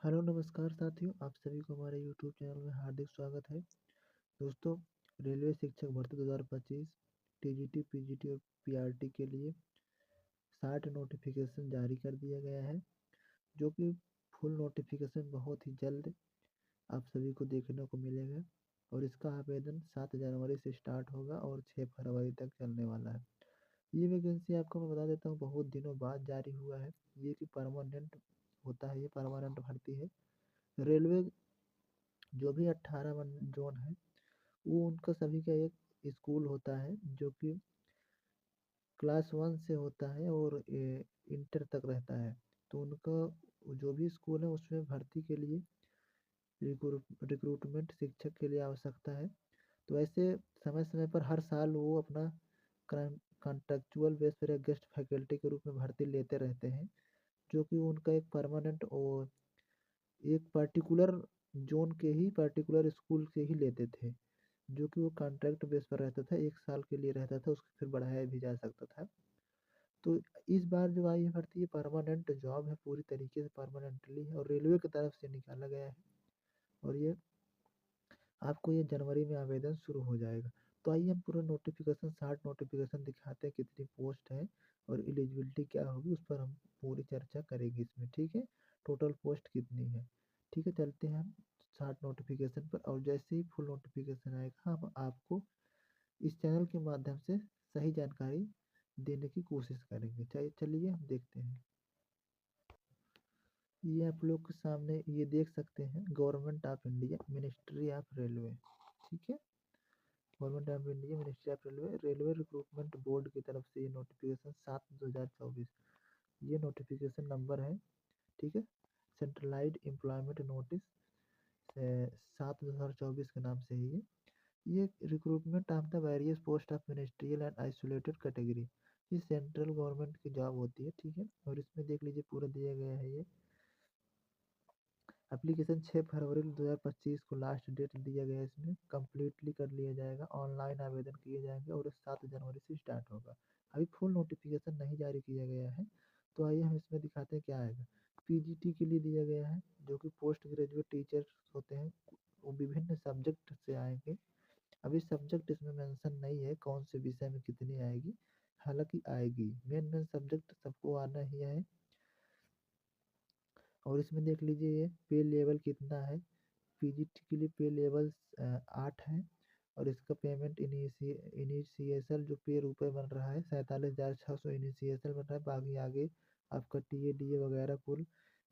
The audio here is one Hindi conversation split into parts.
हेलो नमस्कार साथियों, आप सभी को हमारे यूट्यूब चैनल में हार्दिक स्वागत है। दोस्तों, रेलवे शिक्षक भर्ती 2025 टीजीटी, पीजीटी और पीआरटी के लिए 60 नोटिफिकेशन जारी कर दिया गया है, जो कि फुल नोटिफिकेशन बहुत ही जल्द आप सभी को देखने को मिलेगा। और इसका आवेदन 7 जनवरी से स्टार्ट होगा और 6 फरवरी तक चलने वाला है। ये वैकेंसी आपको मैं बता देता हूँ, बहुत दिनों बाद जारी हुआ है। ये कि परमानेंट होता है, ये परमानेंट भर्ती है। रेलवे जो भी 18 जोन है, वो उनका सभी का एक स्कूल होता है, जो कि क्लास 1 से होता है और इंटर तक रहता है। तो उनका जो भी स्कूल है उसमें भर्ती के लिए रिक्रूटमेंट शिक्षक के लिए आवश्यकता है। तो ऐसे समय समय पर हर साल वो अपना कॉन्ट्रेक्चुअल बेस पर एक गेस्ट फैकल्टी के रूप में भर्ती लेते रहते हैं, जो कि उनका एक परमानेंट और एक पर्टिकुलर जोन के ही पर्टिकुलर स्कूल से ही लेते थे, जो कि वो कॉन्ट्रैक्ट बेस पर रहता था, 1 साल के लिए रहता था, उसको फिर बढ़ाया भी जा सकता था। तो इस बार जो आई है भर्ती, ये परमानेंट जॉब है, पूरी तरीके से परमानेंटली है और रेलवे की तरफ से निकाला गया है। और ये आपको ये जनवरी में आवेदन शुरू हो जाएगा। तो आइए हम पूरा नोटिफिकेशन 60 नोटिफिकेशन दिखाते हैं, कितनी पोस्ट है और एलिजिबिलिटी क्या होगी, उस पर हम पूरी चर्चा करेंगे इसमें, ठीक है। टोटल पोस्ट कितनी है, ठीक है। चलते हैं हम 60 नोटिफिकेशन पर, और जैसे ही फुल नोटिफिकेशन आएगा हम आपको इस चैनल के माध्यम से सही जानकारी देने की कोशिश करेंगे। चलिए हम देखते हैं। ये आप लोग के सामने ये देख सकते हैं, government of India, ministry of railway, ठीक है। Government of India, ministry of railway, railway recruitment board की तरफ से ये नोटिफिकेशन 7/2024, ये नोटिफिकेशन नंबर है, ठीक है। सेंट्रलाइज्ड एम्प्लॉयमेंट नोटिस 7/2024 के नाम से है ये recruitment of the various post of ministerial and isolated category. ये सेंट्रल गवर्नमेंट की जॉब होती है, ठीक है। और इसमें देख लीजिए पूरा दिया गया है। ये एप्लीकेशन 6 फरवरी 2025 को लास्ट डेट दिया गया है, इसमें कंप्लीटली कर लिया जाएगा, ऑनलाइन आवेदन किए जाएंगे और 7 जनवरी से स्टार्ट होगा। अभी फुल नोटिफिकेशन नहीं जारी किया गया है। तो आइए हम इसमें दिखाते हैं क्या आएगा। पीजीटी के लिए दिया गया है, जो कि पोस्ट ग्रेजुएट टीचर्स होते हैं, वो विभिन्न सब्जेक्ट से आएंगे। अभी सब्जेक्ट इसमें मेंशन नहीं है कौन से विषय में कितनी आएगी, हालांकि आएगी। मेन मेन सब्जेक्ट सबको आना ही है। और इसमें देख लीजिए ये पे लेवल कितना है। पीजीटी के लिए पे लेवल 8 है और इसका पेमेंट इनिशियल जो पे रुपये बन रहा है 47,600 इनिशियल बन रहा है। बाकी आगे आपका टीए डीए वगैरह कुल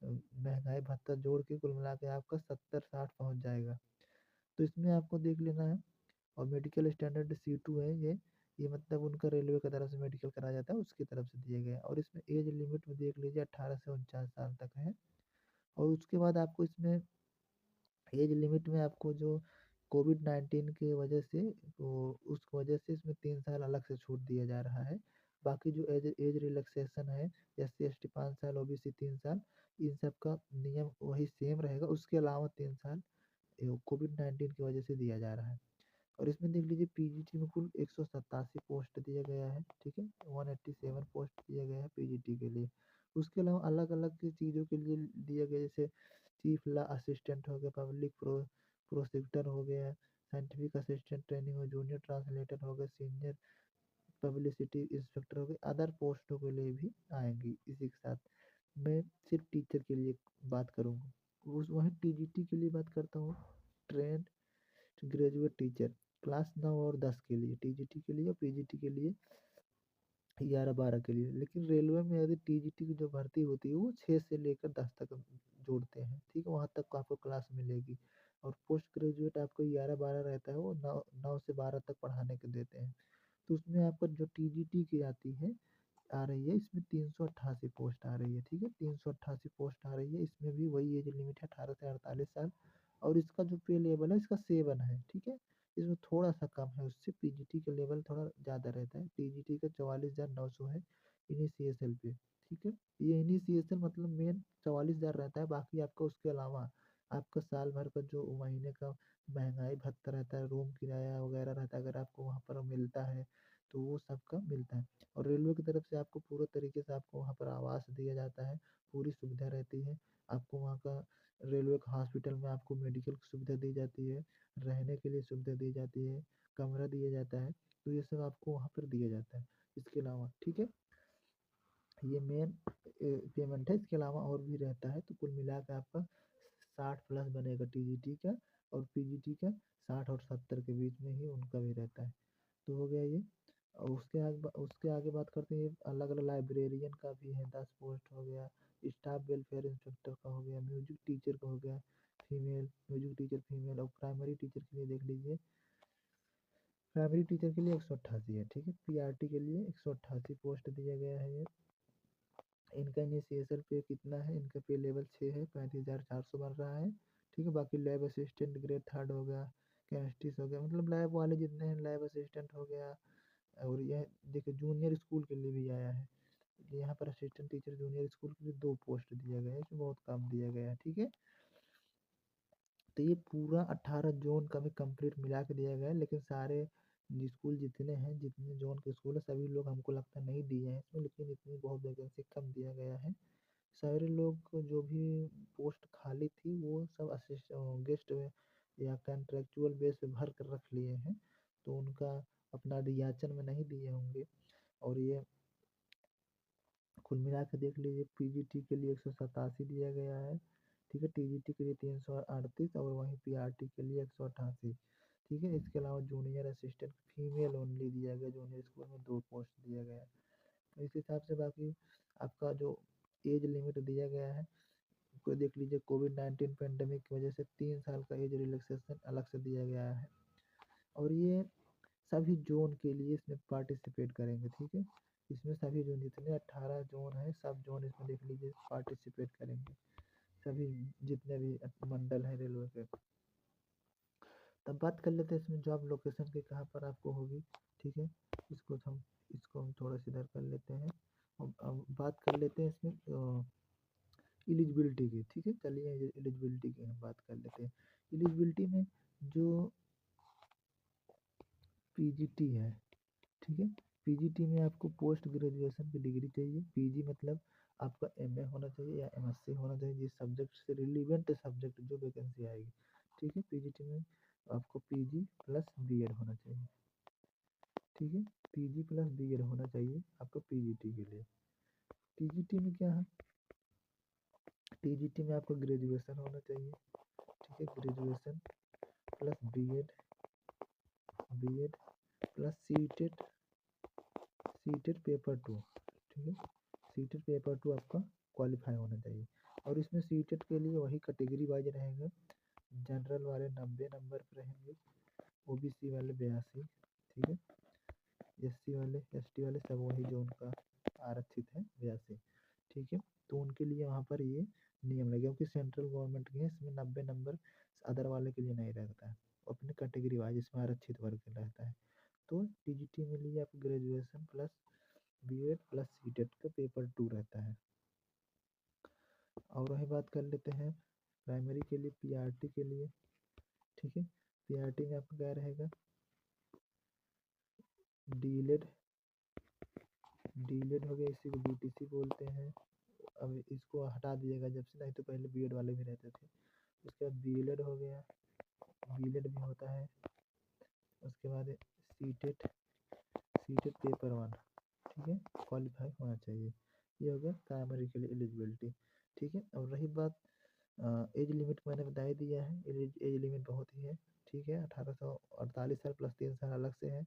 महंगाई भत्ता जोड़ के कुल मिला के आपका 70-60 पहुंच जाएगा। तो इसमें आपको देख लेना है। और मेडिकल स्टैंडर्ड C2 है ये मतलब उनका रेलवे की तरफ से मेडिकल कराया जाता है, उसकी तरफ से दिया गया है। और इसमें एज लिमिट में देख लीजिए 18 से 49 साल तक है। और उसके बाद आपको इसमें एज लिमिट में आपको जो कोविड-19 की वजह से, तो उस वजह से इसमें 3 साल अलग से छूट दिया जा रहा है। बाकी जो एज एज रिलैक्सेशन है, SC ST 5 साल, OBC 3 साल, इन सब का नियम वही सेम रहेगा। उसके अलावा 3 साल कोविड-19 की वजह से दिया जा रहा है। और इसमें देख लीजिए पीजीटी में कुल 187 पोस्ट दिया गया है, ठीक है। 187 पोस्ट दिया गया है पीजीटी के लिए। उसके अलावा अलग अलग चीज़ों के लिए दिया गया, जैसे चीफ लॉ असिस्टेंट हो गया, पब्लिक प्रोसिक्यूटर हो गया, साइंटिफिक असिस्टेंट ट्रेनिंग हो, जूनियर ट्रांसलेटर हो गया, सीनियर पब्लिसिटी इंस्पेक्टर हो गए। अदर पोस्टों के लिए भी आएंगी इसी के साथ। मैं सिर्फ टीचर के लिए बात करूँगा। उस वहीं टीजीटी के लिए बात करता हूँ। ट्रेंड ग्रेजुएट टीचर क्लास 9 और 10 के लिए, टीजीटी के लिए और पीजीटी के लिए 11-12 के लिए। लेकिन रेलवे में यदि टीजीटी की जो भर्ती होती है वो 6 से लेकर 10 तक जोड़ते हैं, ठीक है। वहाँ तक आपको क्लास मिलेगी। और पोस्ट ग्रेजुएट आपको 11-12 रहता है, वो 9 से 12 तक पढ़ाने के देते हैं। तो उसमें आपका जो टीजीटी की आती है, आ रही है, इसमें 388 पोस्ट आ रही है, ठीक है। 388 पोस्ट आ रही है। इसमें भी वही एज लिमिट है, 18 से 48 साल। और इसका जो पे लेवल है इसका 7 है, ठीक है। इसमें थोड़ा सा कम है उससे, पीजीटी का लेवल थोड़ा ज़्यादा रहता है। टीजीटी का 44,900 है इनिशियल पे, ठीक है। ये इनिशियल मतलब मेन 44,000 रहता है। बाकी आपका उसके अलावा आपका साल भर का जो महीने का महंगाई भत्ता रहता है, रूम किराया वगैरह रहता है, अगर आपको वहाँ पर मिलता है तो वो सबका मिलता है। और रेलवे की तरफ से आपको पूरा तरीके से आपको वहाँ पर आवास दिया जाता है, पूरी सुविधा रहती है। आपको वहाँ का आपको मेडिकल की सुविधा दी जाती है, रहने के लिए सुविधा दी जाती है, कमरा दिया जाता है, तो ये सब आपको वहाँ पर दिया जाता है। इसके अलावा ठीक है, ये मेन पेमेंट है। इसके अलावा और भी रहता है, तो कुल मिला के आपका 60+ बनेगा टीजीटी का, और पीजीटी का 60 और 70 के बीच में ही उनका भी रहता है। तो हो गया ये। और उसके आगे बात करते हैं, अलग अलग लाइब्रेरियन का भी है 10 पोस्ट हो गया, स्टाफ वेलफेयर इंस्पेक्टर का हो गया, म्यूजिक टीचर का हो गया फीमेल, म्यूजिक टीचर फीमेल, और प्राइमरी टीचर के लिए देख लीजिए, प्राइमरी टीचर के लिए 188 है, ठीक है। पीआरटी के लिए 188 पोस्ट दिया गया है ये। इनका इनिशियल पे कितना है, इनका पे लेवल 6 है, 35,400 बन रहा है, ठीक है। बाकी लैब असिस्टेंट ग्रेड 3 हो गया, केमिस्ट्रिस्ट हो गया, मतलब लैब वाले जितने हैं, लैब असिस्टेंट हो गया। और यह देखिए जूनियर स्कूल के लिए भी आया है, यहाँ पर असिस्टेंट टीचर जूनियर स्कूल के लिए 2 पोस्ट दिया गया है, इसमें बहुत कम दिया गया है, ठीक है। तो ये पूरा 18 जोन का भी कंप्लीट मिला के दिया गया है, लेकिन सारे स्कूल जितने हैं, जितने जोन के स्कूल है, सभी लोग हमको लगता है नहीं दिए हैं इसमें, लेकिन इतनी बहुत वैकेंसी कम दिया गया है। सारे लोग को जो भी पोस्ट खाली थी वो सब गेस्ट या कॉन्ट्रेक्चुअल बेस पे भर कर रख लिए हैं, तो उनका अपना रियाचन में नहीं दिए होंगे। और ये कुल मिला के देख लीजिए, पीजीटी के लिए 187 दिया गया है, ठीक है। टीजीटी के लिए 338, और वहीं पीआरटी के लिए 188, ठीक है। इसके अलावा जूनियर असिस्टेंट फीमेल ओनली दिया गया, जूनियर स्कूल में 2 पोस्ट दिया गया है। इस हिसाब से बाकी आपका जो एज लिमिट दिया गया है, को देख लीजिए, कोविड-19 पेंडेमिक की वजह से 3 साल का एज रिलैक्सेशन अलग से दिया गया है, और ये सभी जोन के लिए इसमें पार्टिसिपेट करेंगे, ठीक है। इसमें सभी जोन, जितने 18 जोन है, सब जोन इसमें देख लीजिए पार्टिसिपेट करेंगे, सभी जितने भी मंडल है रेलवे के। तब बात कर लेते हैं इसमें जॉब लोकेशन की, कहाँ पर आपको होगी, ठीक है। इसको हम थोड़ा सा इधर कर लेते हैं। अब बात कर लेते हैं इसमें एलिजिबिलिटी की, ठीक है। चलिए एलिजिबिलिटी की हम बात कर लेते हैं। एलिजिबिलिटी में जो पीजीटी है, ठीक है, पीजीटी में आपको पोस्ट ग्रेजुएशन की डिग्री चाहिए। पीजी मतलब आपका एमए होना चाहिए या एमएससी होना चाहिए, जिस सब्जेक्ट से रिलीवेंट सब्जेक्ट जो वैकेंसी आएगी, ठीक है। पीजीटी में आपको पीजी प्लस बीएड होना चाहिए, ठीक है। पीजी प्लस बीएड होना चाहिए आपको पीजीटी के लिए। टीजीटी में क्या है, टीजीटी में आपको ग्रेजुएशन होना चाहिए, ठीक है। Graduation plus BEd, BEd plus CTET, CTET paper 2, ठीक है। सीटेट पेपर 2 आपका क्वालिफाई होना चाहिए। और इसमें सीटेट के लिए वही कैटेगरी वाइज रहेंगे, जनरल वाले 90 नंबर पर रहेंगे, ओबीसी वाले 82, ठीक है। एससी वाले, एसटी वाले सब वही जो उनका आरक्षित है 82, ठीक है। तो उनके लिए वहाँ पर ये नियम लगे, क्योंकि सेंट्रल गवर्नमेंट के इसमें 90 नंबर अदर वाले के लिए नहीं रहता है, अपने कैटेगरी वाइज इसमें आरक्षित वर्ग रहता है। तो टीजीटी में लिए आपको graduation plus BEd plus CTET का पेपर 2 रहता है। और वही बात कर लेते हैं प्राइमरी के लिए, पीआरटी के लिए, ठीक है। पीआरटी में आपका क्या रहेगा, डीलेड, डीलेड हो गया, इसी को बीटीसी बोलते हैं। अब इसको हटा दिएगा जब से, नहीं तो पहले बीएड वाले भी रहते थे। उसके बाद बीएलएड हो गया, बीएलएड भी होता है। उसके बाद सीटेट, सीटेट पेपर 1, ठीक है, क्वालिफाई होना चाहिए। ये हो गया प्राइमरी के लिए एलिजिबिलिटी, ठीक है। और रही बात एज लिमिट, मैंने बता ही दिया है, एज लिमिट बहुत ही है, ठीक है। 1848 साल प्लस 3 साल अलग से है।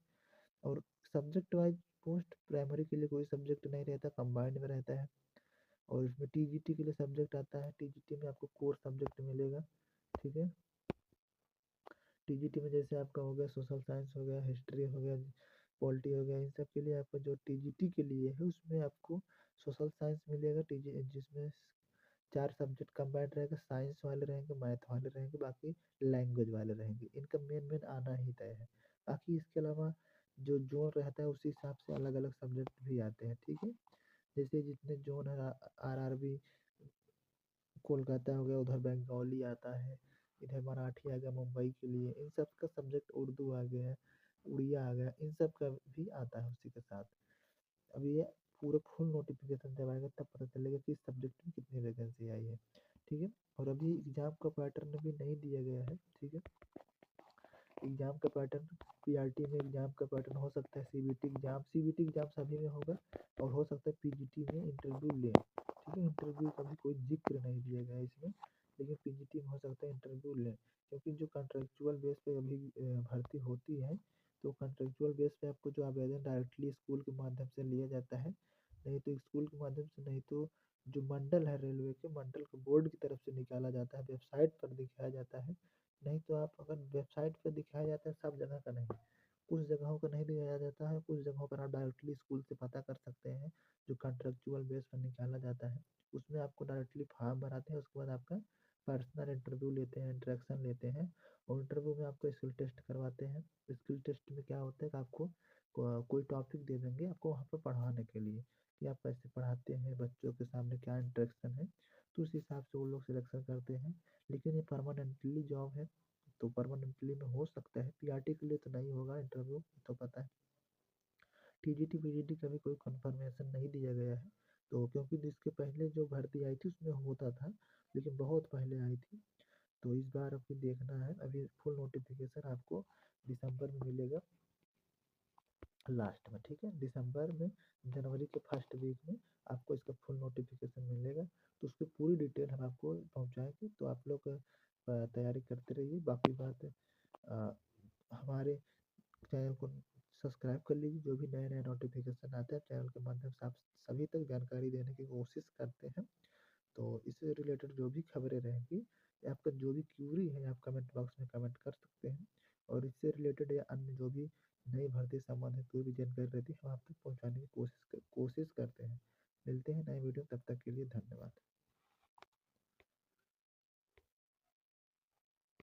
और सब्जेक्ट वाइज पोस्ट प्राइमरी के लिए कोई सब्जेक्ट नहीं रहता, कंबाइंड में रहता है। और इसमें टीजीटी के लिए सब्जेक्ट आता है, टीजीटी में आपको कोर सब्जेक्ट मिलेगा, ठीक है। टीजीटी में जैसे आपका हो गया सोशल साइंस हो गया, हिस्ट्री हो गया, पॉलिटी हो गया, इन सब के लिए आपका जो टीजीटी के लिए है उसमें आपको सोशल साइंस मिलेगा, टीजी जिसमें 4 सब्जेक्ट कंबाइंड रहेगा, साइंस वाले रहेंगे, मैथ वाले रहेंगे, बाकी लैंग्वेज वाले रहेंगे। इनका मेन मेन आना ही तय है। बाकी इसके अलावा जो जोन रहता है उसी हिसाब से अलग अलग सब्जेक्ट भी आते हैं, ठीक है। जैसे जितने जोन है, आरआरबी कोलकाता हो गया, उधर बंगाली आता है, इधर मराठी आ गया मुंबई के लिए, इन सब का सब्जेक्ट उर्दू आ गया, उड़िया आ गया, इन सब का भी आता है उसी के साथ। अब ये पूरा फुल नोटिफिकेशन जब आएगा तब पता चलेगा कि इस सब्जेक्ट में कितनी वैकेंसी आई है, ठीक है। और अभी एग्ज़ाम का पैटर्न भी नहीं दिया गया है, ठीक है। एग्ज़ाम का पैटर्न पीआरटी में एग्ज़ाम का पैटर्न हो सकता है सीबीटी एग्ज़ाम सभी में होगा और हो सकता है पीजीटी में इंटरव्यू लें, ठीक है। इंटरव्यू का भी कोई ज़िक्र नहीं दिया गया है इसमें, लेकिन पीजीटी में हो सकता है इंटरव्यू लें, क्योंकि जो कॉन्ट्रेक्चुअल बेस पे अभी भर्ती होती है, तो कॉन्ट्रेक्चुअल बेस पे आपको जो आवेदन डायरेक्टली स्कूल के माध्यम से लिया जाता है, नहीं तो स्कूल के माध्यम से, नहीं तो जो मंडल है रेलवे के मंडल के बोर्ड की तरफ से निकाला जाता है, वेबसाइट पर दिखाया जाता है। नहीं तो आप अगर वेबसाइट पे दिखाया जाता है सब जगह का नहीं, कुछ जगहों का नहीं दिखाया जाता है, कुछ जगहों पर आप डायरेक्टली स्कूल से पता कर सकते हैं, जो कॉन्ट्रेक्चुअल बेस पर निकाला जाता है। उसमें आपको डायरेक्टली फॉर्म भराते हैं, उसके बाद आपका पर्सनल इंटरव्यू लेते हैं, इंटरेक्शन लेते हैं, और इंटरव्यू में आपको स्किल टेस्ट करवाते हैं। स्किल टेस्ट में क्या होता है कि आपको कोई टॉपिक दे देंगे आपको वहाँ पर पढ़ाने के लिए, कि आप कैसे पढ़ाते हैं, बच्चों के सामने क्या इंटरेक्शन है, तो उस हिसाब से वो लोग सिलेक्शन करते हैं। लेकिन ये परमानेंटली जॉब है, तो परमानेंटली में हो सकता है, पीआरटी के लिए तो नहीं होगा इंटरव्यू, तो पता है। टीजीटी पीजीटी का भी कोई कंफर्मेशन नहीं दिया गया है, तो क्योंकि इसके पहले जो भर्ती आई थी उसमें होता था, लेकिन बहुत पहले आई थी, तो इस बार अभी देखना है। अभी फुल नोटिफिकेशन आपको दिसंबर में मिलेगा लास्ट में, ठीक है। दिसंबर में, जनवरी के फर्स्ट वीक में आपको इसका फुल नोटिफिकेशन मिलेगा, तो उसकी पूरी डिटेल हम आपको पहुँचाएंगे, तो आप लोग तैयारी करते रहिए। बाकी बात अ, हमारे चैनल को सब्सक्राइब कर लीजिए, जो भी नए नए नोटिफिकेशन आते हैं चैनल के माध्यम से आप सभी तक जानकारी देने की कोशिश करते हैं। तो इससे रिलेटेड जो भी खबरें रहेंगी, या आपका जो भी क्यूरी है आप कमेंट बॉक्स में कमेंट कर सकते हैं, और इससे रिलेटेड या अन्य जो भी नई भर्ती संबंधित कोई भी जानकारी रहती है हम आप तक पहुँचाने की कोशिश करते हैं। मिलते हैं नए वीडियो, तब तक के लिए धन्यवाद।